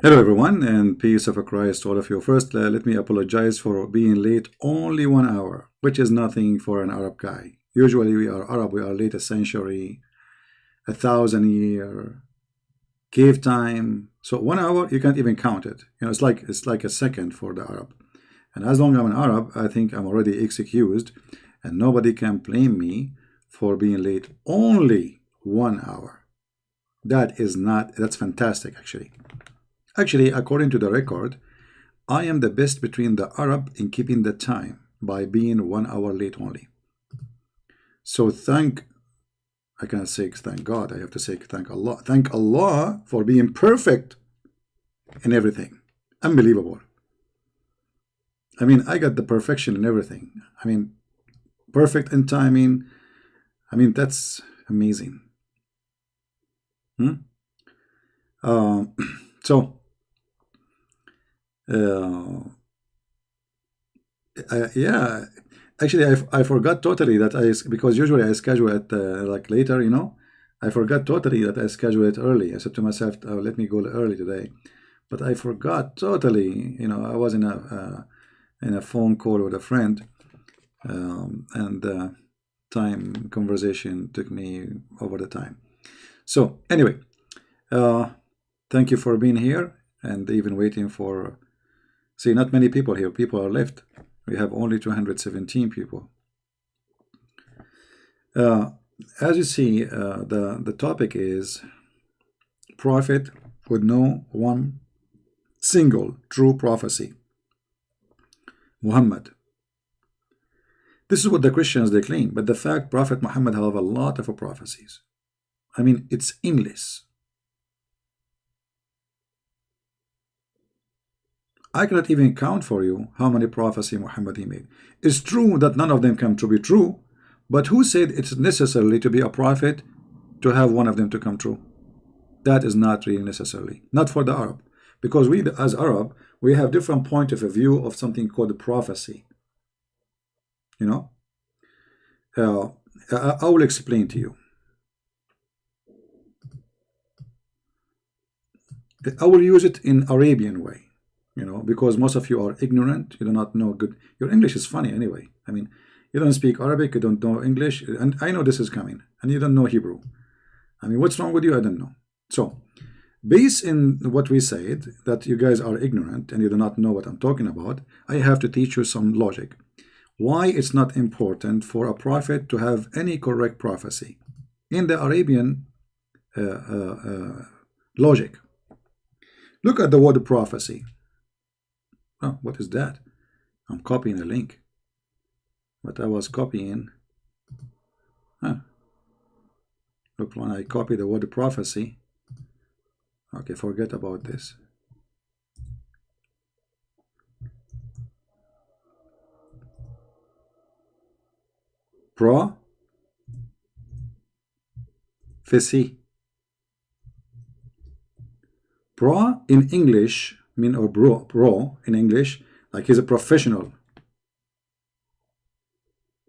Hello, everyone, and peace of Christ to all of you. First, let me apologize for being late only 1 hour, which is nothing for an Arab guy. Usually, we are Arab, we are late a century, 1,000 year, cave time. So 1 hour, you can't even count it. It's like a second for the Arab. And as long as I'm an Arab, I think I'm already excused, and nobody can blame me for being late only 1 hour. That's fantastic, actually. Actually, according to the record, I am the best between the Arab in keeping the time by being 1 hour late only. So I cannot say thank God, I have to say thank Allah. Thank Allah for being perfect in everything. Unbelievable. I mean, I got the perfection in everything. I mean, perfect in timing. I mean, that's amazing. So, yeah, actually, I forgot totally that because usually I schedule it like later, I forgot totally that I schedule it early. I said to myself, oh, let me go early today, but I forgot totally. I was in a phone call with a friend, and time conversation took me over the time. So anyway, thank you for being here and even waiting for. See, not many people here. People are left. We have only 217 people. As you see, the topic is prophet with no one single true prophecy. Muhammad. This is what the Christians they claim, but the fact Prophet Muhammad have a lot of prophecies. I mean, it's endless. I cannot even count for you how many prophecies Muhammad he made. It's true that none of them come to be true, but who said it's necessarily to be a prophet to have one of them to come true? That is not really necessarily. Not for the Arab. Because we, as Arab, we have different point of view of something called prophecy. I will explain to you. I will use it in Arabian way. Because most of you are ignorant, you do not know good. Your English is funny anyway. I mean, you don't speak Arabic, you don't know English, and I know this is coming, and you don't know Hebrew. I mean, what's wrong with you? I don't know. So, based in what we said, that you guys are ignorant and you do not know what I'm talking about, I have to teach you some logic. Why it's not important for a prophet to have any correct prophecy in the Arabian logic. Look at the word prophecy. Oh, what is that? I'm copying a link. But I was copying. Look, when I copy the word prophecy. Okay, forget about this. Prophecy. Pro in English mean, or pro in English, like he's a professional.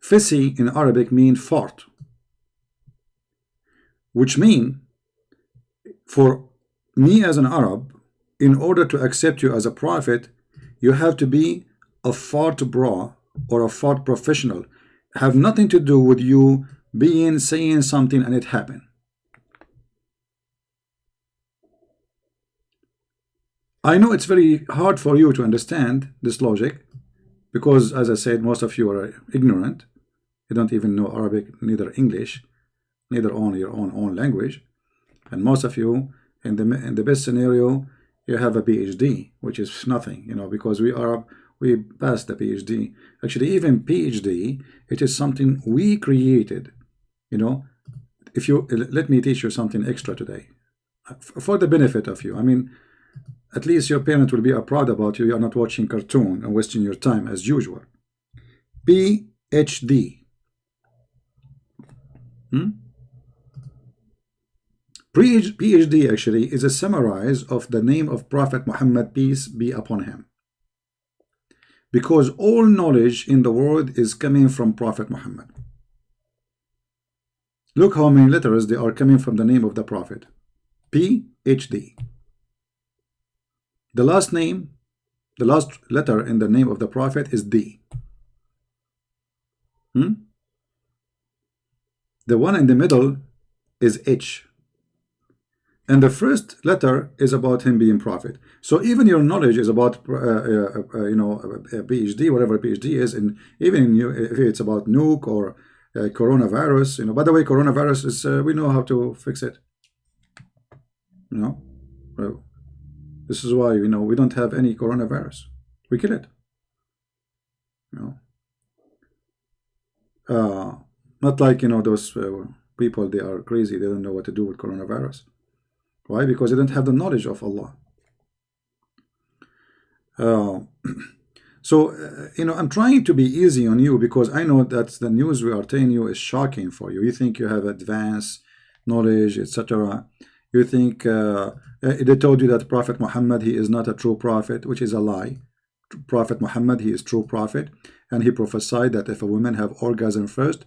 Fisi in Arabic mean fort, which mean for me as an Arab, in order to accept you as a prophet, you have to be a fort bra or a fort professional. Have nothing to do with you saying something and it happened. I know it's very hard for you to understand this logic because, as I said, most of you are ignorant. You don't even know Arabic, neither English, neither on your own language. And most of you, in the best scenario, you have a PhD, which is nothing, because we passed the PhD. Actually, even PhD, it is something we created. If you let me teach you something extra today, for the benefit of you. I mean, at least your parent will be proud about you. You are not watching cartoon and wasting your time as usual. PhD. PhD actually is a summarize of the name of Prophet Muhammad, peace be upon him. Because all knowledge in the world is coming from Prophet Muhammad. Look how many letters they are coming from the name of the Prophet. PhD. The last name, the last letter in the name of the Prophet is D. The one in the middle is H. And the first letter is about him being prophet. So even your knowledge is about, a PhD, whatever PhD is, and even if it's about nuke or coronavirus, by the way, coronavirus is, we know how to fix it. This is why, we don't have any coronavirus. We kill it. Not like, those people, they are crazy. They don't know what to do with coronavirus. Why? Because they don't have the knowledge of Allah. I'm trying to be easy on you because I know that the news we are telling you is shocking for you. You think you have advanced knowledge, etc. You think they told you that Prophet Muhammad, he is not a true prophet, which is a lie. Prophet Muhammad, he is true prophet, and he prophesied that if a woman have orgasm first,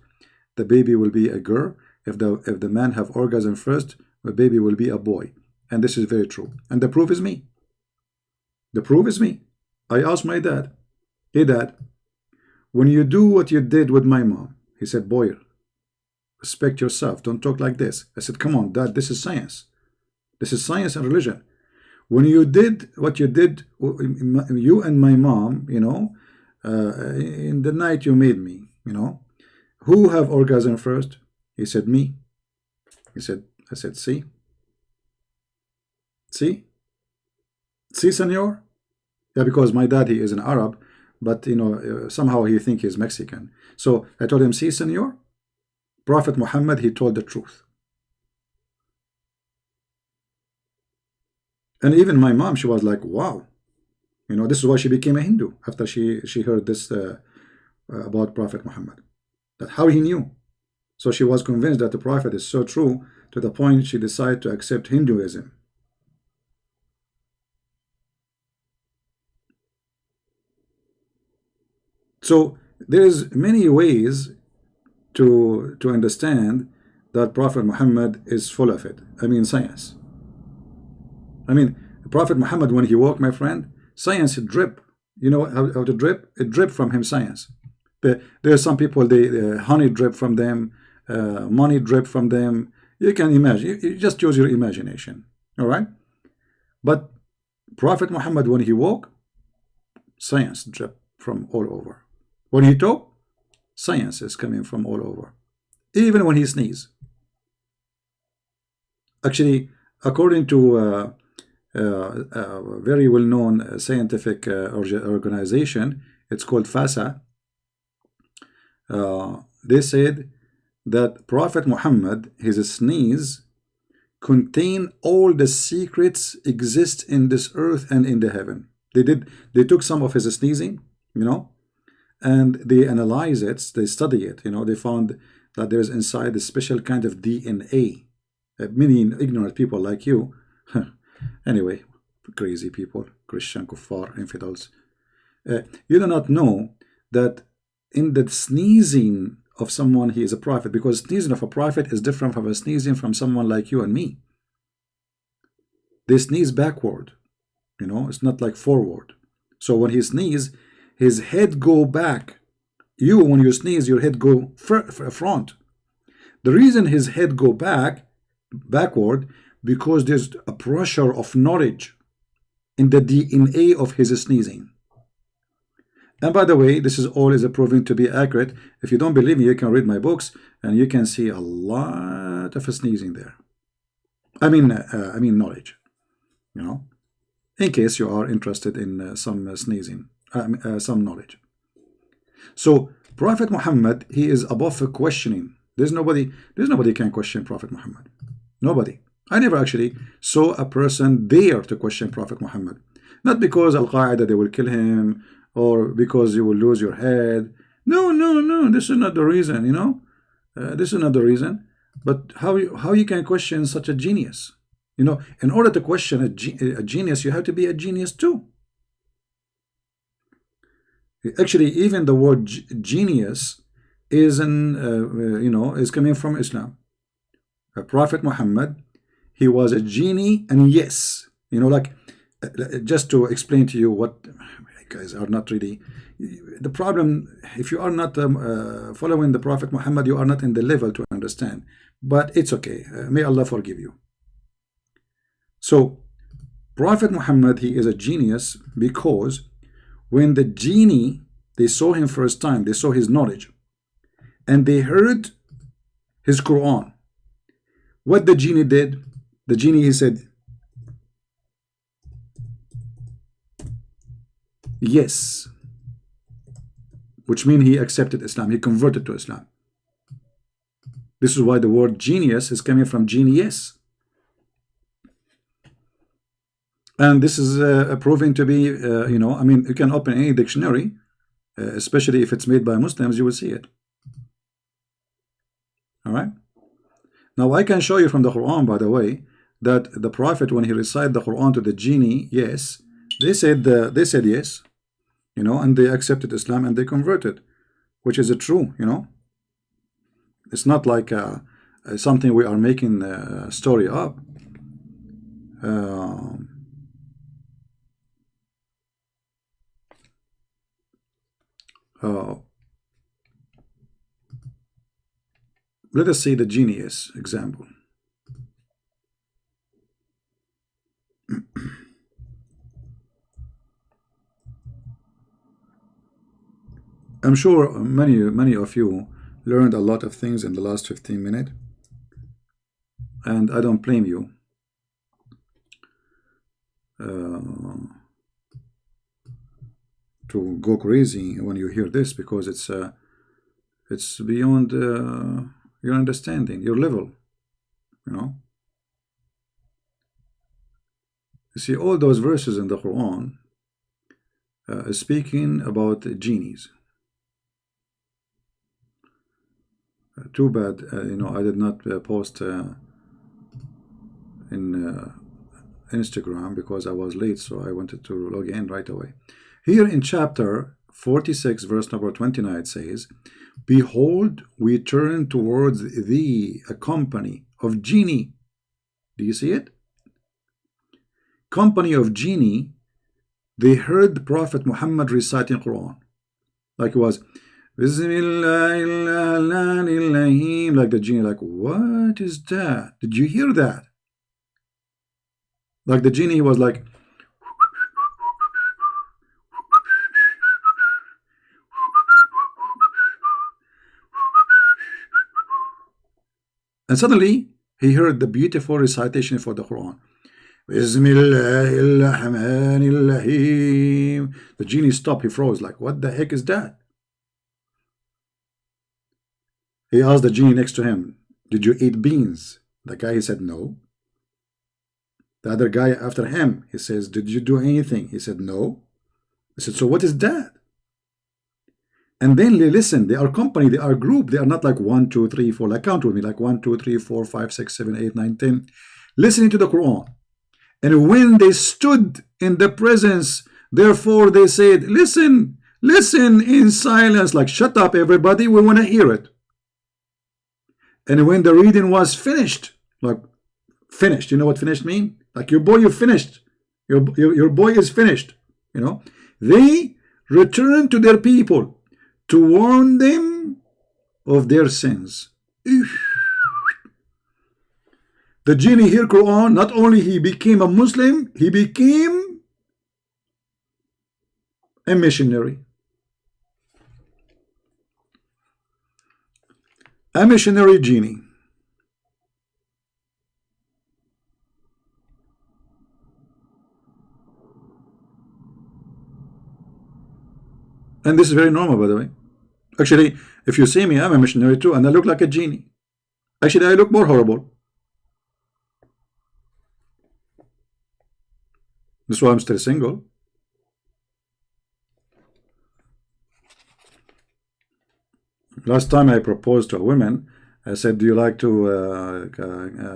the baby will be a girl. If the man have orgasm first, the baby will be a boy. And this is very true. And the proof is me. The proof is me. I asked my dad, hey dad, when you do what you did with my mom, he said, boy, respect yourself. Don't talk like this. I said, come on, dad, this is science. This is science and religion. When you did what you did, you and my mom, in the night you made me, who have orgasm first? He said, me. I said, see? See? See, senor? Yeah, because my dad, he is an Arab, but, somehow he think he's Mexican. So I told him, see, senor? Prophet Muhammad, he told the truth. And even my mom, she was like, wow. This is why she became a Hindu after she heard this about Prophet Muhammad. That how he knew. So she was convinced that the Prophet is so true to the point she decided to accept Hinduism. So there's many ways to understand that Prophet Muhammad is full of it. I mean, science. Prophet Muhammad, when he walked, my friend, science drip. You know how to drip? It drip from him, science. But there are some people, they honey drip from them, money drip from them. You can imagine. You just use your imagination. All right? But Prophet Muhammad, when he walked, science drip from all over. When he talk, science is coming from all over. Even when he sneeze. Actually, according to a very well-known scientific organization, it's called FASA. They said that Prophet Muhammad, his sneeze, contain all the secrets exist in this earth and in the heaven. They took some of his sneezing, and they analyze it, they study it, they found that there's inside a special kind of DNA. Many ignorant people like you, anyway, crazy people, Christian, kuffar, infidels, you do not know that in the sneezing of someone, he is a prophet, because sneezing of a prophet is different from a sneezing from someone like you and me. They sneeze backward, it's not like forward. So when he sneezes, his head go back. When you sneeze, your head go front. The reason his head go backward, because there's a pressure of knowledge in the DNA of his sneezing. And by the way, this is all is proven to be accurate. If you don't believe me, you can read my books and you can see a lot of sneezing there. I mean knowledge, in case you are interested in some sneezing, some knowledge. So Prophet Muhammad, he is above questioning. There's nobody can question Prophet Muhammad. Nobody. I never actually saw a person dare to question Prophet Muhammad. Not because Al-Qaeda, they will kill him, or because you will lose your head. No. This is not the reason, this is not the reason. But how you can question such a genius? In order to question a genius, you have to be a genius too. Actually, even the word genius is is coming from Islam. Prophet Muhammad, he was a genie, and yes, like just to explain to you what guys are not really the problem. If you are not following the Prophet Muhammad, you are not in the level to understand, but it's okay. May Allah forgive you. So Prophet Muhammad, he is a genius, because when the genie, they saw him first time, they saw his knowledge, and they heard his Quran, what the genie did, the genie, he said yes, which means he accepted Islam, he converted to Islam. This is why the word genius is coming from genius. And this is proving to be, you know, I mean, you can open any dictionary, especially if it's made by Muslims, you will see it. All right. Now, I can show you from the Quran, by the way, that the Prophet, when he recited the Quran to the genie, yes, they said yes, you know, and they accepted Islam and they converted, which is true, you know. It's not like something we are making a story up. Let us see the genius example. I'm sure many of you learned a lot of things in the last 15 minutes, and I don't blame you. To go crazy when you hear this, because it's beyond your understanding, your level, you know. You see, all those verses in the Quran speaking about genies. Too bad, you know, I did not post in Instagram because I was late, so I wanted to log in right away. Here in chapter 46, verse number 29, it says, "Behold, we turn towards thee a company of genii." Do you see it? Company of genii. They heard the Prophet Muhammad reciting Quran, like it was Bismillahirrahmanirrahim, like the genie, like, what is that? Did you hear that? Like the genie was like, and suddenly he heard the beautiful recitation for the Quran. Bismillahirrahmanirrahim. The genie stopped, he froze, like, what the heck is that? He asked the genie next to him, did you eat beans? The guy, he said, no. The other guy after him, he says, did you do anything? He said, no. He said, so what is that? And then they listen, they are company, they are group, they are not like 1, 2, 3, 4, like count with me, like 1, 2, 3, 4, 5, 6, 7, 8, 9, 10, listening to the Quran. And when they stood in the presence, therefore they said, listen, listen in silence, like, shut up everybody, we want to hear it. And when the reading was finished, like, finished, you know what finished mean? Like, your boy, you finished. Your boy is finished, you know. They returned to their people to warn them of their sins. The genie hear Quran, not only he became a Muslim, he became a missionary. A missionary genie. And this is very normal, by the way. Actually, if you see me, I'm a missionary too, and I look like a genie. Actually, I look more horrible. That's why I'm still single. Last time I proposed to a woman, I said, do you like to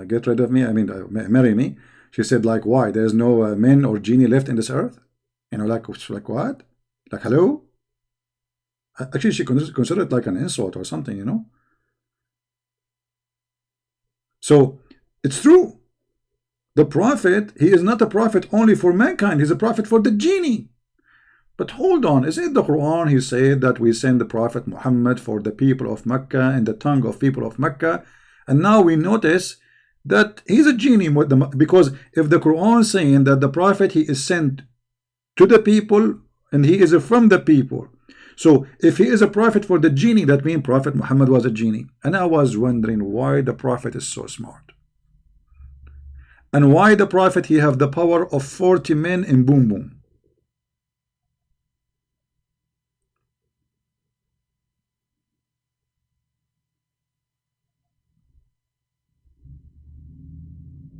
get rid of me? I mean, marry me? She said, like, why? There's no men or genie left in this earth? You know, like what? Like, hello? Actually, she considered it like an insult or something, you know? So, it's true. The prophet, he is not a prophet only for mankind, he's a prophet for the genie. But hold on, is it the Quran he said that we send the Prophet Muhammad for the people of Mecca in the tongue of people of Mecca? And now we notice that he's a genie, because if the Quran is saying that the Prophet he is sent to the people and he is from the people, so if he is a prophet for the genie, that means Prophet Muhammad was a genie. And I was wondering why the Prophet is so smart, and why the Prophet he have the power of 40 men in boom boom.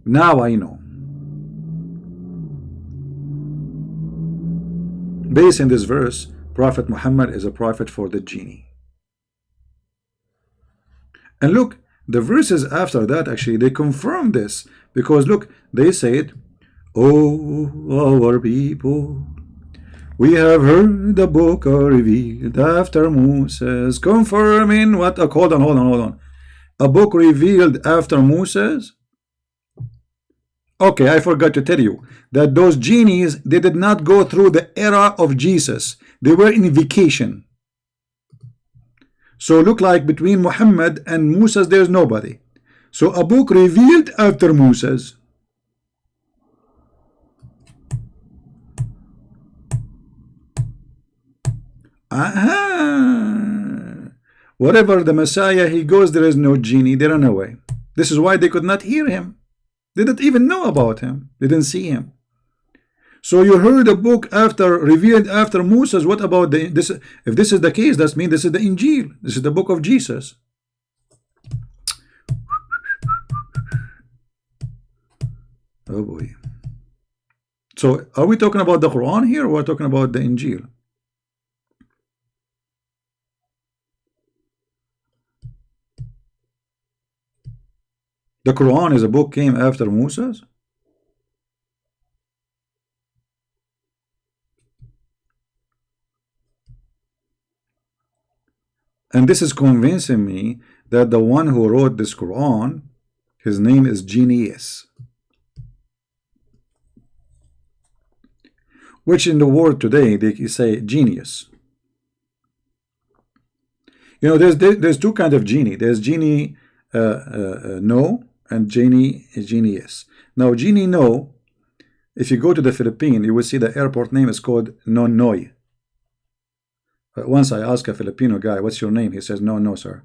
Now I know. Based on this verse, Prophet Muhammad is a prophet for the genie. And look, the verses after that actually they confirm this, because look, they said, "Oh, our people, we have heard the book revealed after Moses," confirming what? Hold on. A book revealed after Moses. Okay, I forgot to tell you that those genies, they did not go through the era of Jesus. They were in vacation. So look like between Muhammad and Moses, there's nobody. So a book revealed after Moses. Aha! Wherever the Messiah he goes, there is no genie. They run away. This is why they could not hear him. They didn't even know about him. They didn't see him. So you heard a book after revealed after Moses. What about this? If this is the case, that means this is the Injil. This is the book of Jesus. Oh boy. So are we talking about the Quran here, or we're talking about the Injil? The Quran is a book came after Moses? And this is convincing me that the one who wrote this Quran, his name is genius. Which in the world today, they say genius. You know, there's two kinds of genie. There's genie no, and genius. Now genie no, if you go to the Philippines, you will see the airport name is called Nonoy. Once I asked a Filipino guy, "What's your name?" He says, "No, sir."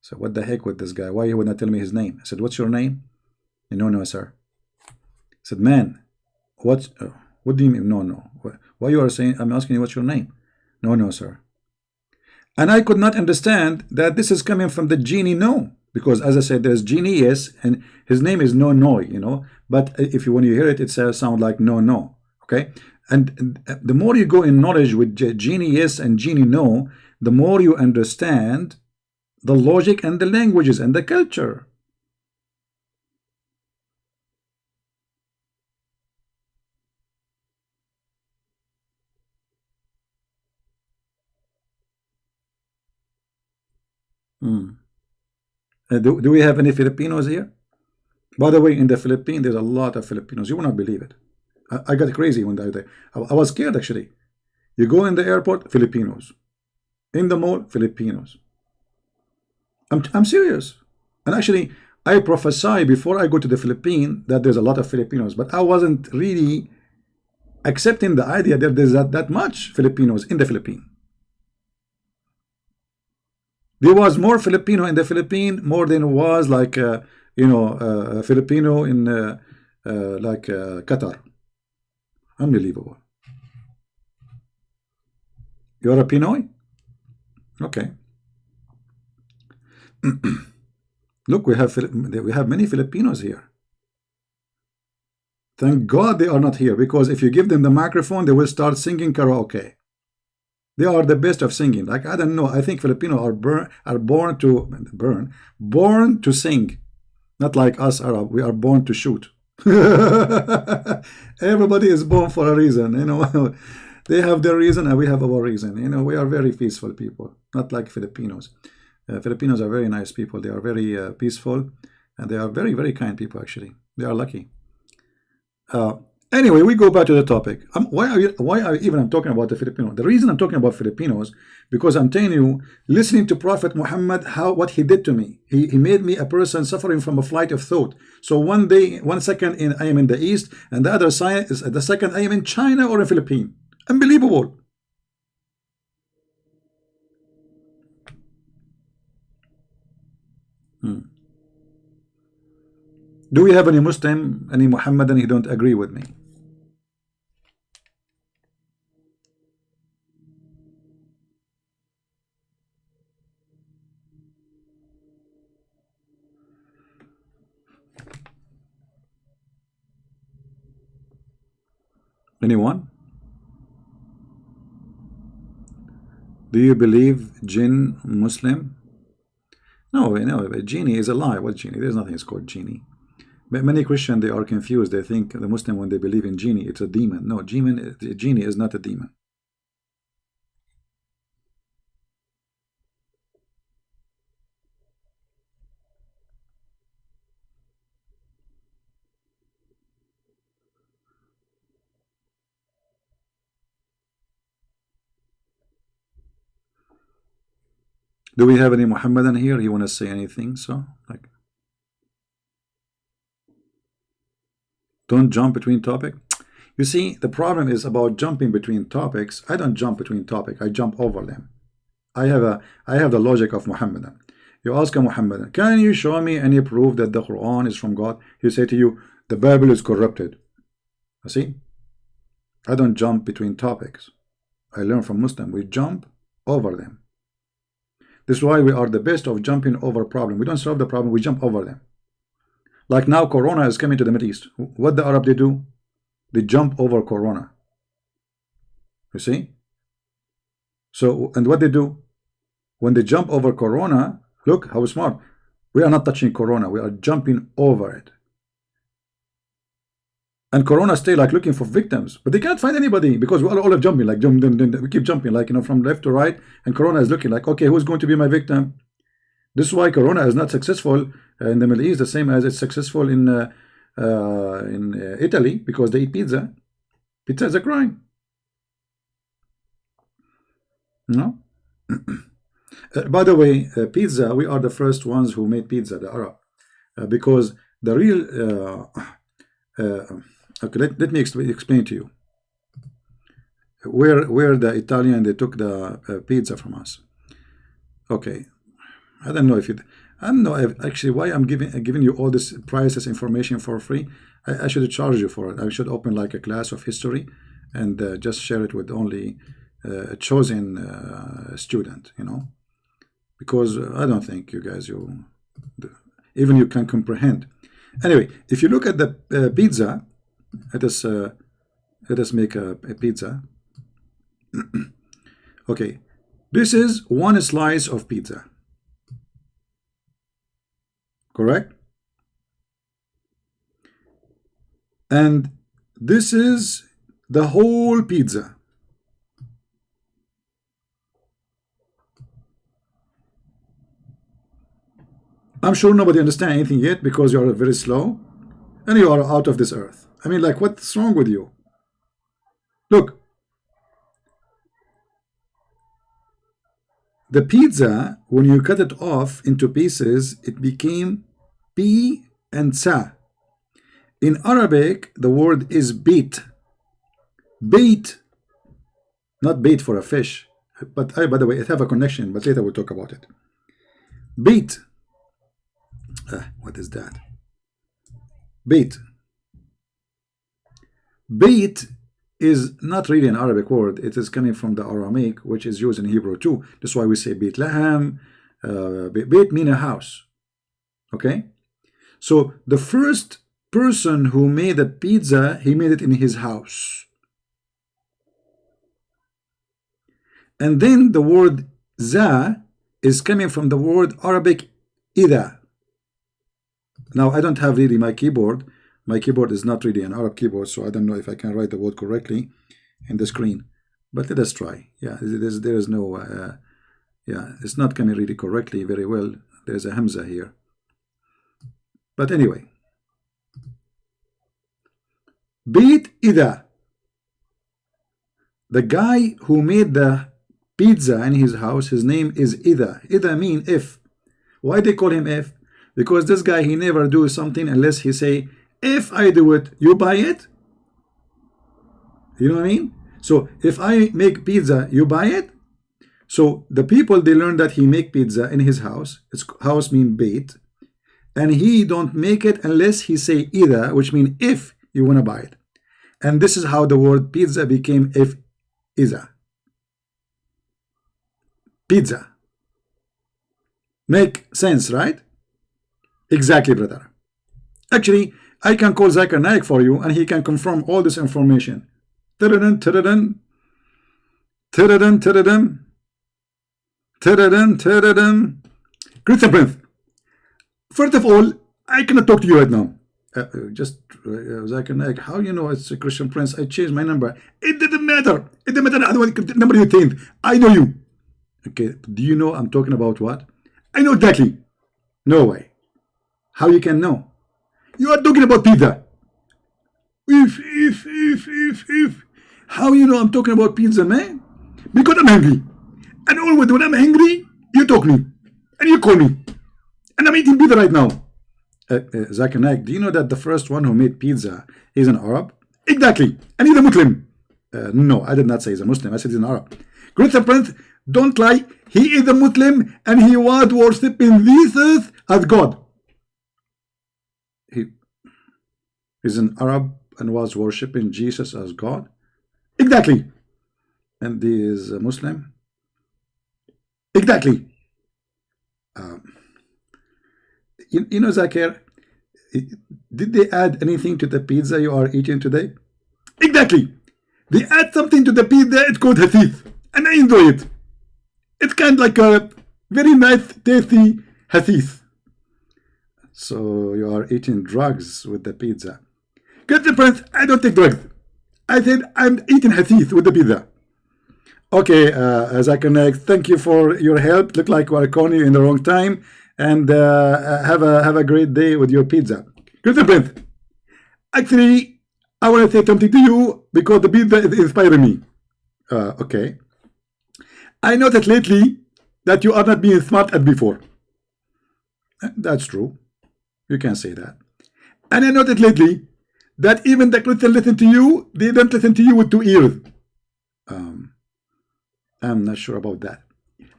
So what the heck with this guy? Why he would not tell me his name? I said, "What's your name?" "No, sir." I said, "Man, what do you mean no? Why you are saying, I'm asking you what's your name?" "No, sir." And I could not understand that this is coming from the genie no, because as I said, there's genie yes, and his name is no, you know. But if you when you hear it, it sound like no. Okay, and the more you go in knowledge with genie yes and genie no, the more you understand the logic and the languages and the culture. Do we have any Filipinos here? By the way, in the Philippines, there's a lot of Filipinos. You will not believe it. I got crazy when I was there. I was scared actually. You go in the airport, Filipinos. In the mall, Filipinos. I'm serious. And actually, I prophesy before I go to the Philippines that there's a lot of Filipinos, but I wasn't really accepting the idea that there's that much Filipinos in the Philippines. There was more Filipino in the Philippines, more than was like Filipino in Qatar. Unbelievable. You're a Pinoy? Okay. Look, we have many Filipinos here. Thank God they are not here, because if you give them the microphone, they will start singing karaoke. They are the best of singing. Like, I don't know. I think Filipinos are born to sing. Not like us Arab. We are born to shoot. Everybody is born for a reason. You know, they have their reason and we have our reason. You know, we are very peaceful people. Not like Filipinos. Filipinos are very nice people. They are very peaceful, and they are very, very kind people. Actually, they are lucky. Uh, anyway, we go back to the topic. Why are even I'm talking about the Filipino? The reason I'm talking about Filipinos, because I'm telling you, listening to Prophet Muhammad, what he did to me. He made me a person suffering from a flight of thought. So one day, 1 second I am in the East, and the other side is the second I am in China or in Philippines. Unbelievable. Do we have any Muslim, any Muhammadan who don't agree with me? Anyone? Do you believe jinn Muslim? No, no, a genie is a lie. What genie? There's nothing is called genie. But many Christians, they are confused. They think the Muslim, when they believe in genie, it's a demon. No, genie is not a demon. Do we have any Muhammadan here? You want to say anything? So, like, don't jump between topics. You see, the problem is about jumping between topics. I don't jump between topics. I jump over them. I have the logic of Muhammadan. You ask a Muhammadan, can you show me any proof that the Quran is from God? He say to you, the Bible is corrupted. You see, I don't jump between topics. I learn from Muslim. We jump over them. This is why we are the best of jumping over problem. We don't solve the problem, we jump over them. Like now, Corona is coming to the Middle East. What the Arab they do? They jump over Corona. You see? So, and what they do? When they jump over Corona, look how smart. We are not touching Corona, we are jumping over it. And Corona stay like looking for victims, but they can't find anybody because we all are jumping, like we keep jumping, like, you know, from left to right, and Corona is looking like, okay, who's going to be my victim? This is why Corona is not successful in the Middle East, the same as it's successful in Italy, because they eat pizza. Pizza is a crime. No. By the way, pizza, we are the first ones who made pizza, the Arab, because the real okay, let me explain to you where the Italian, they took the pizza from us. Okay, I don't know if you, I don't know if actually why I'm giving you all this priceless information for free. I should charge you for it. I should open like a class of history and just share it with only a chosen student, you know, because I don't think you guys, even you can comprehend. Anyway, if you look at the pizza, let us make a pizza. Okay, this is one slice of pizza, correct? And this is the whole pizza. I'm sure nobody understands anything yet because you are very slow and you are out of this earth. I mean, like, what's wrong with you? Look, the pizza, when you cut it off into pieces, it became P and sa. In Arabic, the word is bait. Bait, not bait for a fish. But by the way, it have a connection, but later we'll talk about it. Bait. What is that? Bait. Bait is not really an Arabic word. It is coming from the Aramaic, which is used in Hebrew too. That's why we say Beit Lahem. Beit mean a house. Okay? So the first person who made a pizza, he made it in his house. And then the word za is coming from the word Arabic ida. Now, I don't have really my keyboard. My keyboard is not really an Arab keyboard, so I don't know if I can write the word correctly in the screen. But let us try. Yeah, there is no, yeah, it's not coming really correctly very well. There's a Hamza here. But anyway, Beat إذا. The guy who made the pizza in his house, his name is إذا. إذا mean if. Why they call him if? Because this guy, he never do something unless he say, if I do it, you buy it. You know what I mean? So if I make pizza, you buy it. So the people, they learn that he make pizza in his house. His house mean bait, and he don't make it unless he say either, which mean if you want to buy it. And this is how the word pizza became if إذا. Pizza. Make sense, right? Exactly, brother. Actually, I can call Zakir Naik for you, and he can confirm all this information. Tadadun, tadadun. Tadadun, tadadun. Tadadun, tadadun. Christian Prince, first of all, I cannot talk to you right now. Zakir Naik, how you know it's a Christian Prince? I changed my number. It didn't matter. It didn't matter what number you think. I know you. Okay, do you know I'm talking about what? I know exactly. No way. How you can know? You are talking about pizza. If. How you know I'm talking about pizza, man? Because I'm hungry. And always when I'm hungry, you talk me. And you call me. And I'm eating pizza right now. Zakir Naik, do you know that the first one who made pizza is an Arab? Exactly. And he's a Muslim. No, I did not say he's a Muslim. I said he's an Arab. Christian Prince, don't lie. He is a Muslim and he was worshipping Jesus as God. He is an Arab and was worshipping Jesus as God. Exactly. And he is a Muslim. Exactly. You know, Zakir, did they add anything to the pizza you are eating today? Exactly. They add something to the pizza. It's called hadith, and I enjoy it. It's kind of like a very nice, tasty hadith. So you are eating drugs with the pizza. Christian Prince, I don't take drugs. I said I'm eating hadith with the pizza. Okay, Zakir Naik, thank you for your help. Look like we're calling you in the wrong time. And have a great day with your pizza. Christian Prince, actually, I want to say something to you because the pizza is inspiring me. Okay. I noticed lately that you are not being smart as before. That's true. You can say that. And I noticed lately that even the Christians listen to you, they don't listen to you with 2 ears. I'm not sure about that.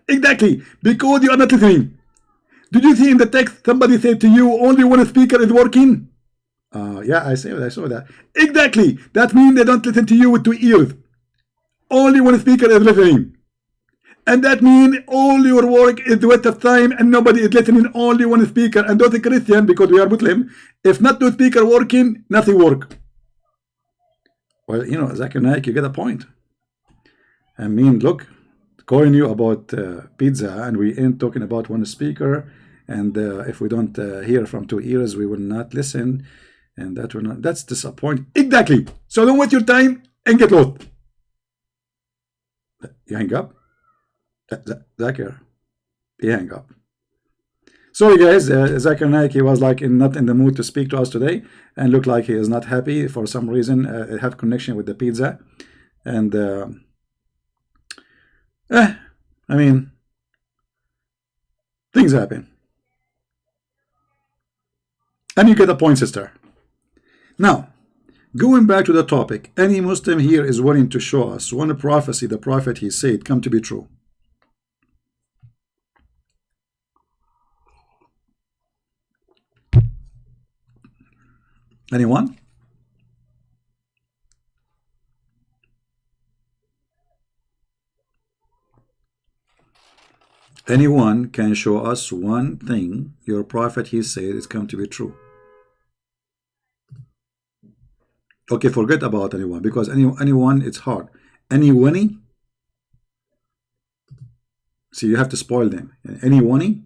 Exactly, because you are not listening. Did you see in the text somebody said to you only one speaker is working? Yeah, I saw that. Exactly. That means they don't listen to you with 2 ears. Only one speaker is listening. And that means all your work is waste of time and nobody is listening, only one speaker. And those Christian, because we are Muslim, if not 2 speakers working, nothing work. Well, you know, Zakir Naik, you get a point. I mean, look, calling you about pizza and we ain't talking about one speaker, and if we don't hear from 2 ears, we will not listen, and that will not, that's disappointing. Exactly. So don't waste your time and get lost. You hang up? Zakir, you hang up. Sorry guys, Zakir Naik, he was like not in the mood to speak to us today and looked like he is not happy for some reason. Have connection with the pizza, and I mean, things happen. And you get a point, sister. Now, going back to the topic, any Muslim here is willing to show us one prophecy the prophet he said come to be true. Anyone? Anyone can show us one thing your prophet he said is come to be true. Okay, forget about anyone, because anyone it's hard. Anyone? See, you have to spoil them. Anyone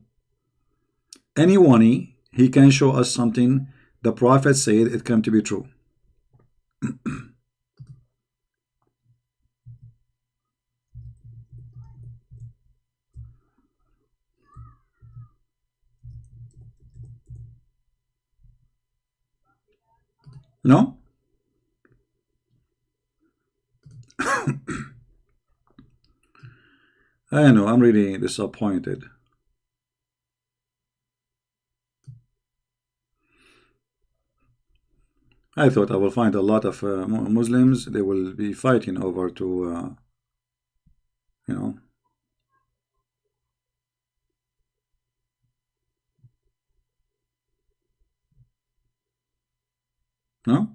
he can show us something the prophet said it come to be true. No? I know, I'm really disappointed. I thought I will find a lot of Muslims. They will be fighting over to, you know, no?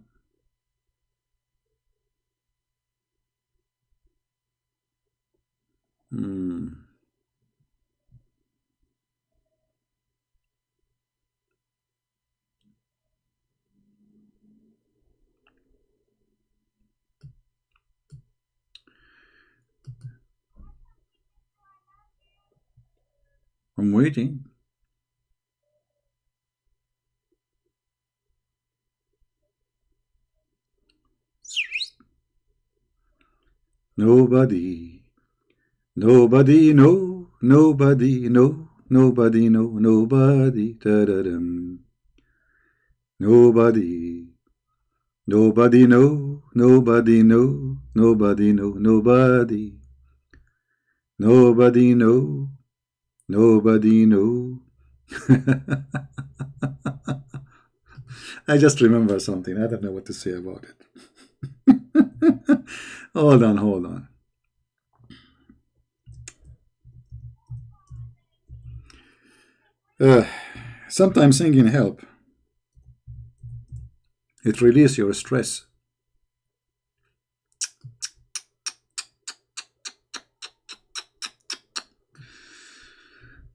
Hmm. I'm waiting. Nobody, nobody, no, nobody, no, nobody, no, nobody, da-da-dum. Nobody, nobody, no, nobody, no, nobody, no, nobody, nobody, no, nobody, no. I just remember something. I don't know what to say about it. Hold on, hold on. Uh, Sometimes singing help. It releases your stress.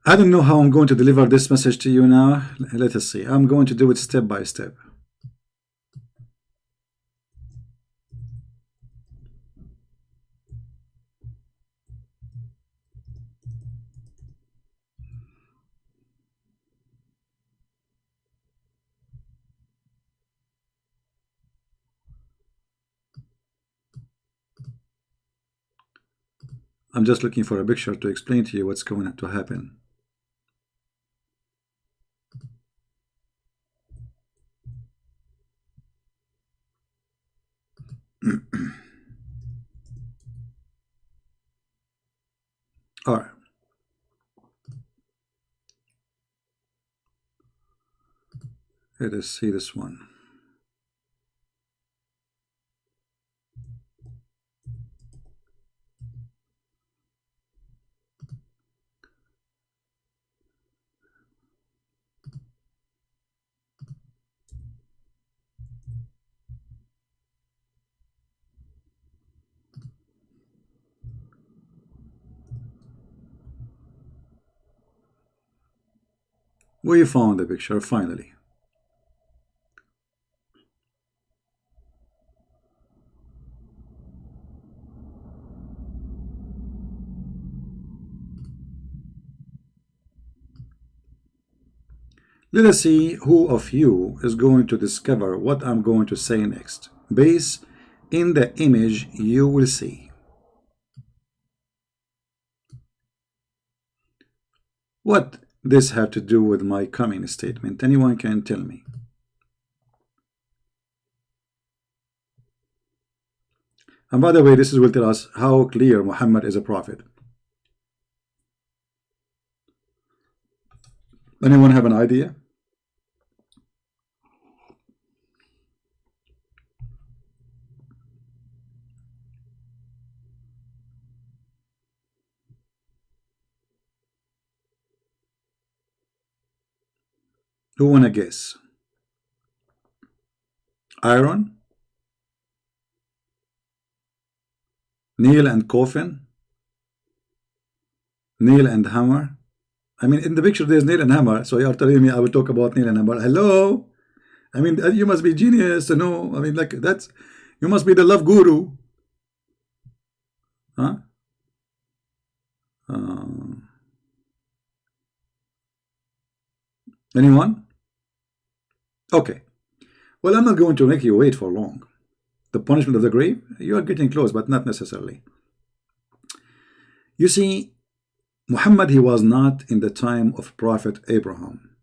I don't know how I'm going to deliver this message to you now. Let us see. I'm going to do it step by step. I'm just looking for a picture to explain to you what's going to happen. All right. Let us see this one. We found the picture finally. Let us see who of you is going to discover what I'm going to say next. Based in the image you will see. What this have to do with my coming statement? Anyone can tell me. And by the way, this will tell us how clear Muhammad is a prophet. Anyone have an idea? Who wanna guess? Iron? Nail and coffin? Nail and hammer? I mean, in the picture there's nail and hammer, so you are telling me I will talk about nail and hammer. Hello? I mean, you must be genius to know. I mean, like, that's, you must be the love guru. Huh? Anyone? Okay. Well, I'm not going to make you wait for long. The punishment of the grave? You are getting close, but not necessarily. You see, Muhammad, he was not in the time of Prophet Abraham,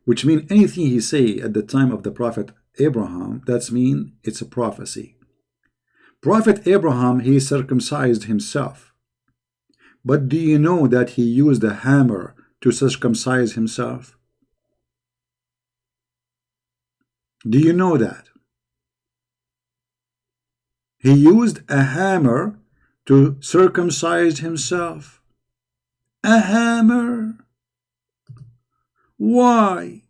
which means anything he say at the time of the Prophet Abraham, that's mean it's a prophecy. Prophet Abraham, he circumcised himself. But do you know that he used a hammer to circumcise himself? Do you know that? He used a hammer to circumcise himself. A hammer. Why?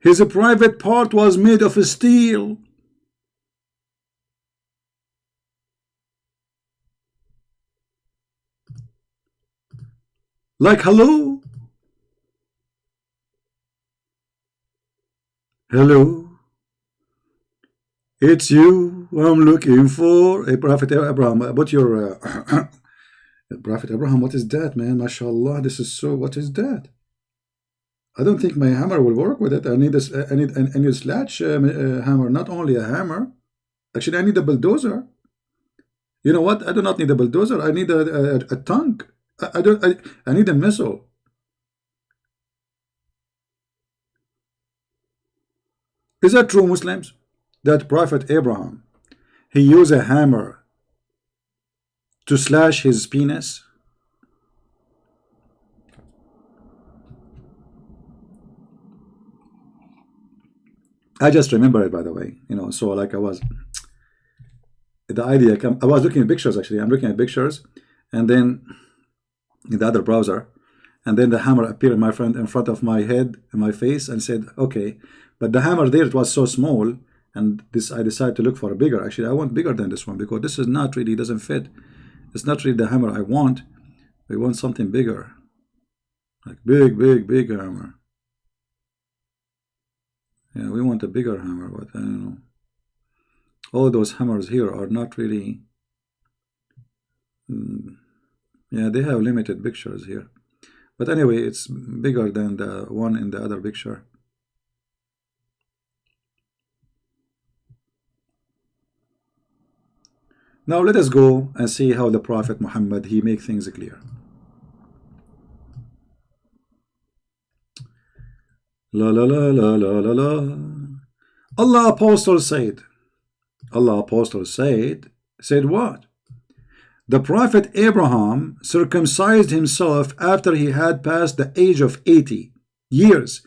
His private part was made of steel. Like, hello? Hello? It's you I'm looking for. Hey, Prophet Abraham, what your Prophet Abraham, what is that, man? MashaAllah, this is so, what is that? I don't think my hammer will work with it. I need this. I need a sledge hammer, not only a hammer. Actually, I need a bulldozer. You know what? I do not need a bulldozer. I need a tank. I don't. I need a missile. Is that true, Muslims? That Prophet Abraham, he used a hammer to slash his penis? I just remember it, by the way. You know, so like I was, the idea I was looking at pictures. Actually, I'm looking at pictures, and then in the other browser, and then the hammer appeared in front of my head and my face, and said, okay. But the hammer there, it was so small, and this I decided to look for a bigger. Actually, I want bigger than this one, because this is not really, doesn't fit. It's not really the hammer I want. We want something bigger, like big hammer. Yeah, we want a bigger hammer, but I don't know. All those hammers here are not really. Yeah, they have limited pictures here. But anyway, it's bigger than the one in the other picture. Now let us go and see how the Prophet Muhammad, he make things clear. La la la la la la la. Allah Apostle said what? The Prophet Abraham circumcised himself after he had passed the age of 80 years,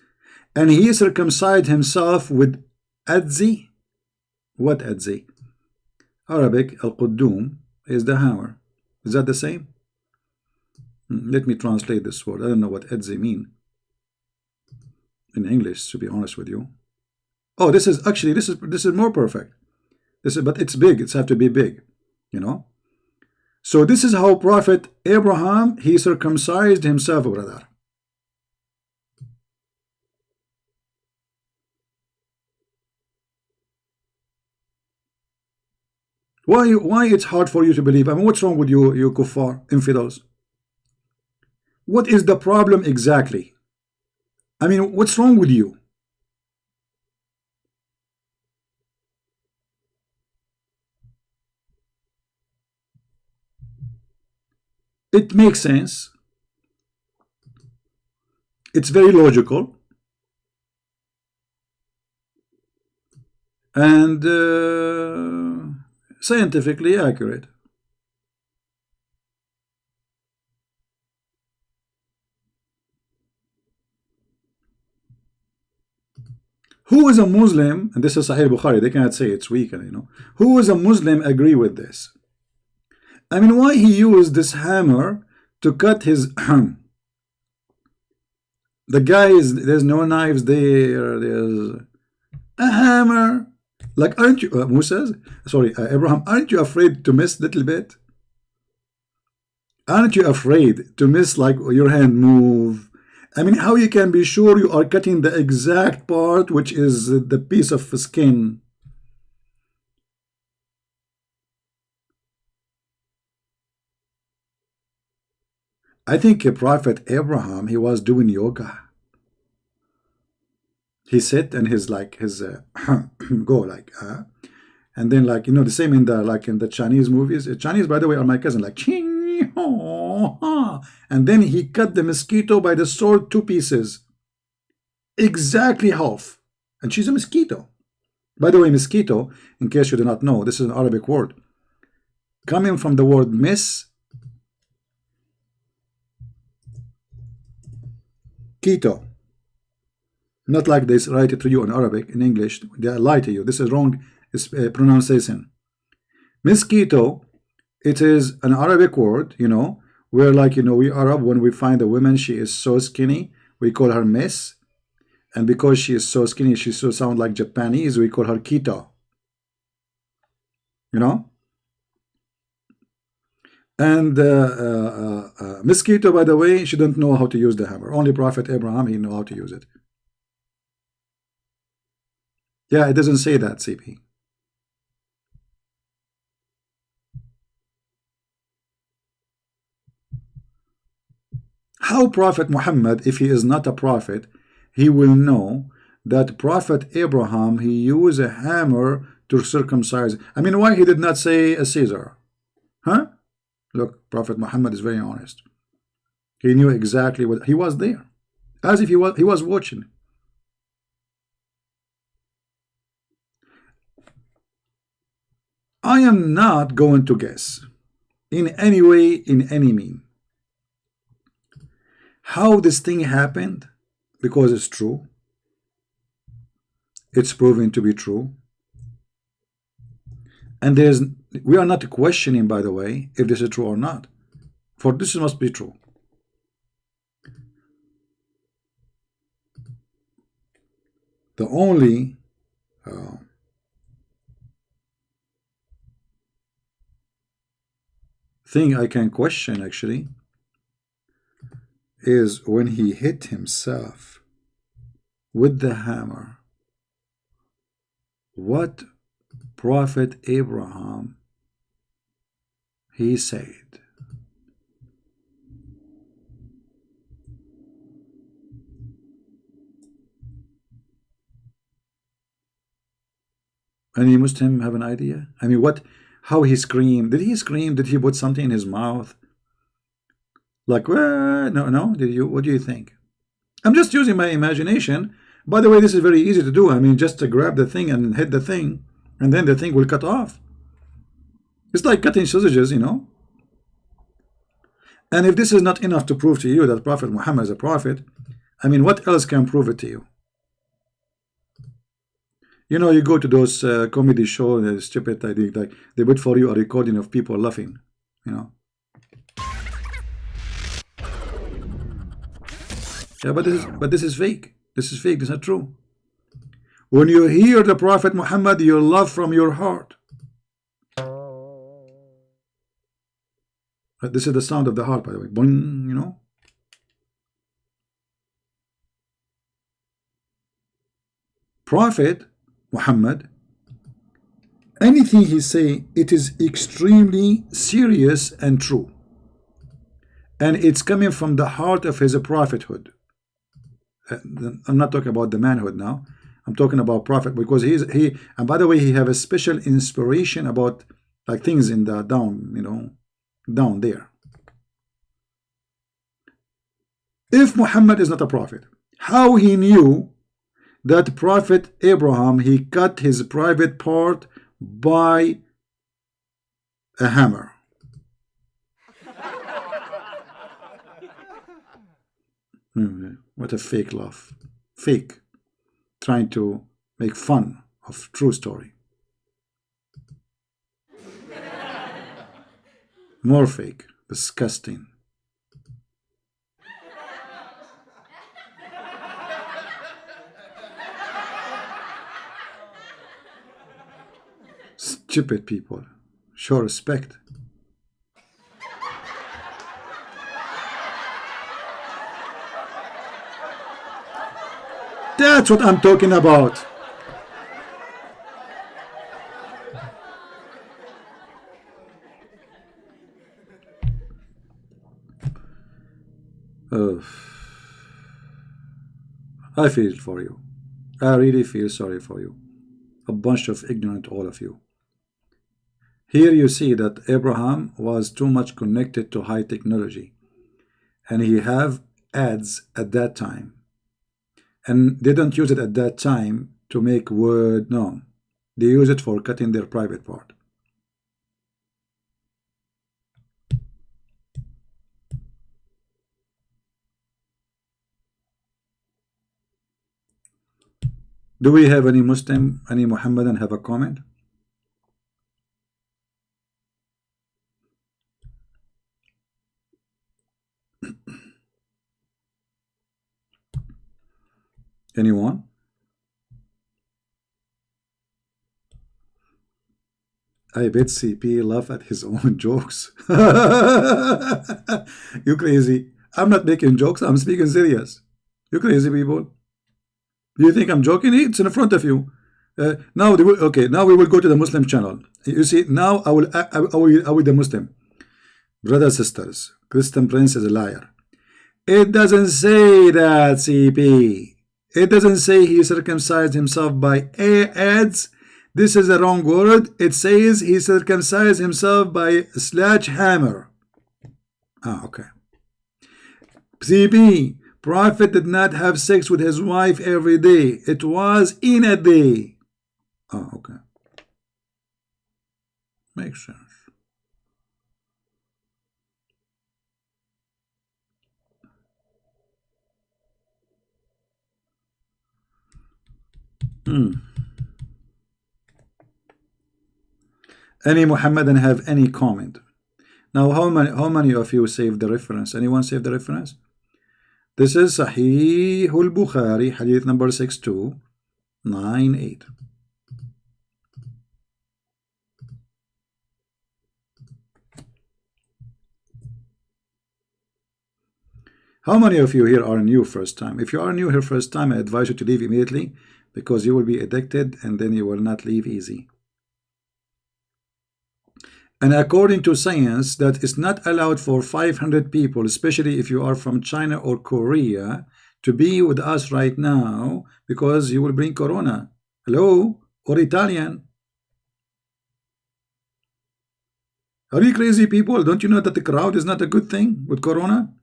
and he circumcised himself with adze. What adze? Arabic, al-Quddum is the hammer. Is that the same? Let me translate this word. I don't know what adze mean in English, to be honest with you. Oh, this is actually, this is more perfect. But it's big. It's have to be big, you know. So this is how Prophet Abraham, he circumcised himself, brother. Why it's hard for you to believe? I mean, what's wrong with you, you kuffar, infidels? What is the problem exactly? I mean, what's wrong with you? It makes sense. It's very logical. And scientifically accurate. Who is a Muslim, and this is Sahih Bukhari, they cannot say it's weak, you know. Who is a Muslim agree with this? I mean, why he used this hammer to cut his the guy is, there's no knives there, there's a hammer. Like, aren't you, Abraham, aren't you afraid to miss a little bit? Aren't you afraid to miss, like, your hand move? I mean, how you can be sure you are cutting the exact part, which is the piece of skin? I think Prophet Abraham, he was doing yoga. He sit and his go like and then, like, you know, the same in the, like, in the Chinese movies. Chinese, by the way, are my cousin, like ching ho ha, and then he cut the mosquito by the sword 2 pieces, exactly half, and she's a mosquito. By the way, mosquito, in case you do not know, this is an Arabic word coming from the word miss Keto. Not like this, write it to you in Arabic, in English. They lie to you. This is wrong pronunciation. Mosquito, it is an Arabic word, where like, we Arab, when we find a woman, she is so skinny, we call her Miss. And because she is so skinny, she so sound like Japanese, we call her Keto. And mosquito, by the way, she don't know how to use the hammer. Only Prophet Abraham, he know how to use it. Yeah, it doesn't say that, CP. How Prophet Muhammad, if he is not a prophet, he will know that Prophet Abraham, he used a hammer to circumcise? I mean, why he did not say a Caesar? Huh? Look, Prophet Muhammad is very honest. He knew exactly what he was there, as if he was watching. I am not going to guess in any way, in any mean, how this thing happened, because it's true. It's proven to be true. And we are not questioning, by the way, if this is true or not. For this must be true. The only thing I can question, actually, is when he hit himself with the hammer. What Prophet Abraham he said? Any Muslim have an idea? I mean, how he screamed? Did he scream? Did he put something in his mouth? Like, no. What do you think? I'm just using my imagination. By the way, this is very easy to do. I mean, just to grab the thing and hit the thing, and then the thing will cut off. It's like cutting sausages, And if this is not enough to prove to you that Prophet Muhammad is a prophet, I mean, what else can prove it to you? You go to those comedy shows, stupid, I think, like they put for you a recording of people laughing, Yeah, but this is fake. This is fake. This is not true. When you hear the Prophet Muhammad, you love from your heart. This is the sound of the heart, by the way. Boing, Prophet Muhammad, anything he say, it is extremely serious and true. And it's coming from the heart of his prophethood. I'm not talking about the manhood now. I'm talking about prophet, because he and by the way, he have a special inspiration about like things in the down, down there. If Muhammad is not a prophet, how he knew that Prophet Abraham, he cut his private part by a hammer? What a fake laugh. Fake. Trying to make fun of true story. More fake. Disgusting. Stupid people. Show respect. That's what I'm talking about. I feel for you. I really feel sorry for you. A bunch of ignorant, all of you. Here you see that Abraham was too much connected to high technology, and he have ads at that time, and they don't use it at that time to make word known. They use it for cutting their private part. Do we have any Muslim, any Muhammadan have a comment? Anyone? I bet CP laugh at his own jokes. You crazy. I'm not making jokes. I'm speaking serious. You crazy people. Do you think I'm joking? It's in front of you. Now they will, okay. Now we will go to the Muslim channel. You see, now I will the Muslim. Brothers, sisters, Christian Prince is a liar. It doesn't say that, CP. It doesn't say he circumcised himself by adze. This is the wrong word. It says he circumcised himself by sledgehammer. Ah, okay. CP, Prophet did not have sex with his wife every day. It was in a day. Oh, okay. Makes sense. Any Muhammadan have any comment? Now, how many of you saved the reference? Anyone saved the reference? This is Sahih al-Bukhari, hadith number 6298. How many of you here are new first time? If you are new here first time, I advise you to leave immediately, because you will be addicted and then you will not leave easy. And according to science, that is not allowed for 500 people, especially if you are from China or Korea, to be with us right now, because you will bring corona. Hello? Or Italian. Are you crazy people? Don't you know that the crowd is not a good thing with corona?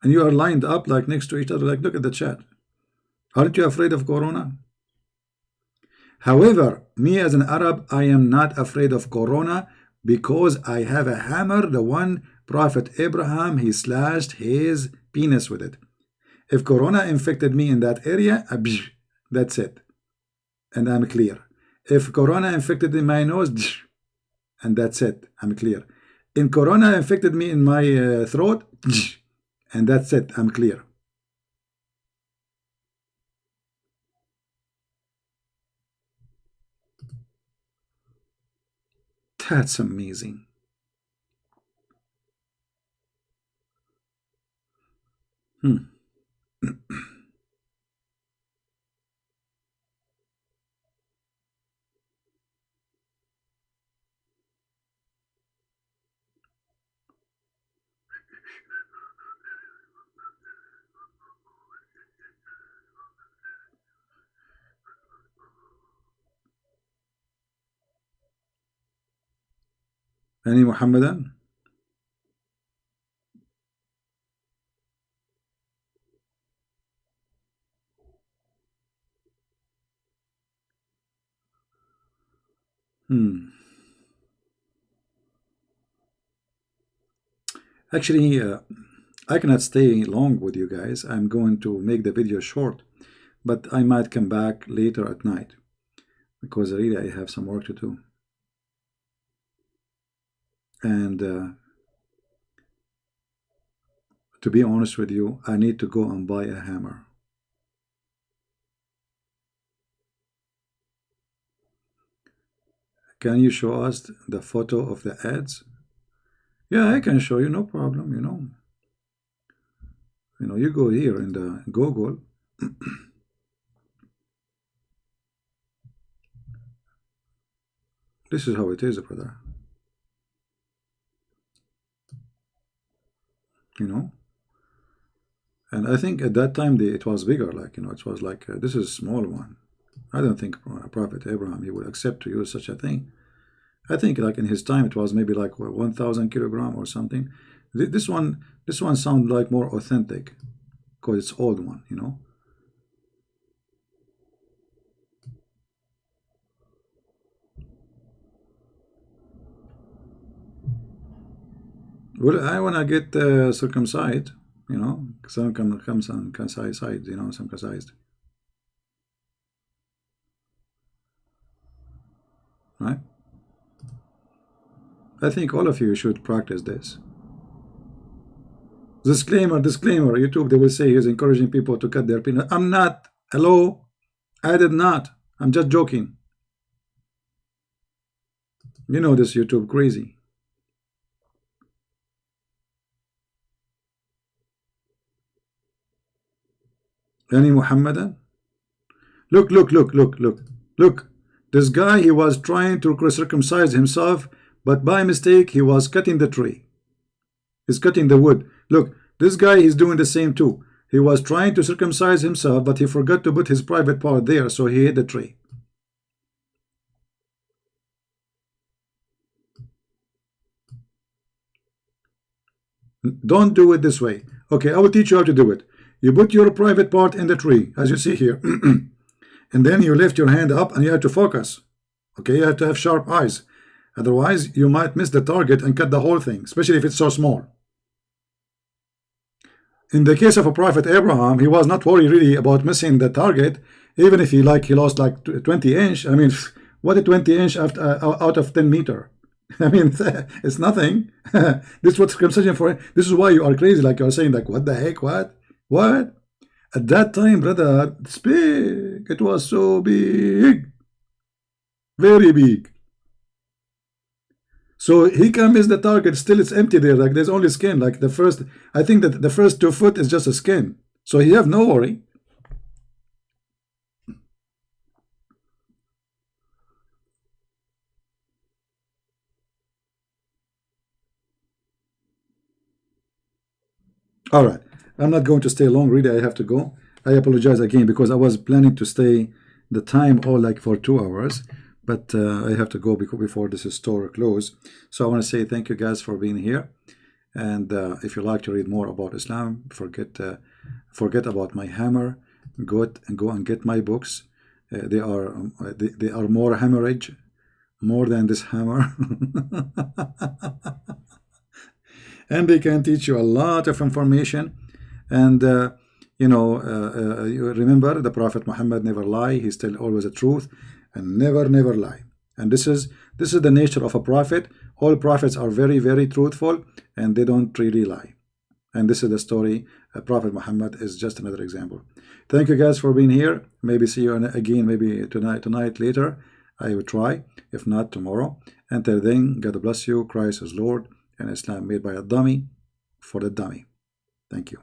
And you are lined up like next to each other, like look at the chat. Aren't you afraid of corona? However, me as an Arab, I am not afraid of corona, because I have a hammer, the one Prophet Abraham, he slashed his penis with it. If corona infected me in that area, that's it. And I'm clear. If corona infected in my nose, and that's it, I'm clear. In corona infected me in my throat, and that's it, I'm clear. That's amazing. Any Muhammadan? Actually, I cannot stay long with you guys. I'm going to make the video short, but I might come back later at night, because really I have some work to do. And to be honest with you, I need to go and buy a hammer. Can you show us the photo of the adze? Yeah, I can show you, no problem, you know. You go here in the Google. This is how it is, brother. And I think at that time it was bigger, like, it was like, this is a small one. I don't think Prophet Abraham, he would accept to use such a thing. I think like in his time it was maybe like 1,000 kilogram or something. This one sounds like more authentic, because it's old one, Well, I wanna get circumcised, circumcised, circumcised. right? I think all of you should practice this. Disclaimer, disclaimer. YouTube, they will say he's encouraging people to cut their penis. I'm not. Hello? I did not. I'm just joking. You know this YouTube crazy. Any Muhammadan? Look, look, look, look, look, look. This guy, he was trying to circumcise himself, but by mistake, he was cutting the tree. He's cutting the wood. Look, this guy is doing the same too. He was trying to circumcise himself, but he forgot to put his private part there, so he hit the tree. Don't do it this way. Okay, I will teach you how to do it. You put your private part in the tree, as you see here. And then you lift your hand up and you have to focus. Okay, you have to have sharp eyes. Otherwise, you might miss the target and cut the whole thing, especially if it's so small. In the case of a Prophet Abraham, he was not worried really about missing the target, even if he lost like 20 inch. I mean, what a 20 inch after, out of 10 meter. I mean, it's nothing. This is what circumcision for. This is why you are crazy, like you're saying, like, what the heck, what? At that time, brother, it's big. It was so big, very big. So he can miss the target. Still, it's empty there. Like there's only skin. Like the first, I think that the first 2 foot is just a skin. So he have no worry. All right. I'm not going to stay long. Really, I have to go. I apologize again because I was planning to stay the time all like for 2 hours, but I have to go before this store close. So I want to say thank you guys for being here. And if you like to read more about Islam, forget about my hammer. Go and get my books. They are more hemorrhage, more than this hammer. And they can teach you a lot of information. And you remember the Prophet Muhammad never lie. He's still always the truth and never lie. And this is the nature of a prophet. All prophets are very, very truthful and they don't really lie. And this is the story. Prophet Muhammad is just another example. Thank you guys for being here. Maybe see you again, maybe tonight later. I will try. If not, tomorrow. Until then, God bless you. Christ is Lord. And Islam made by a dummy for the dummy. Thank you.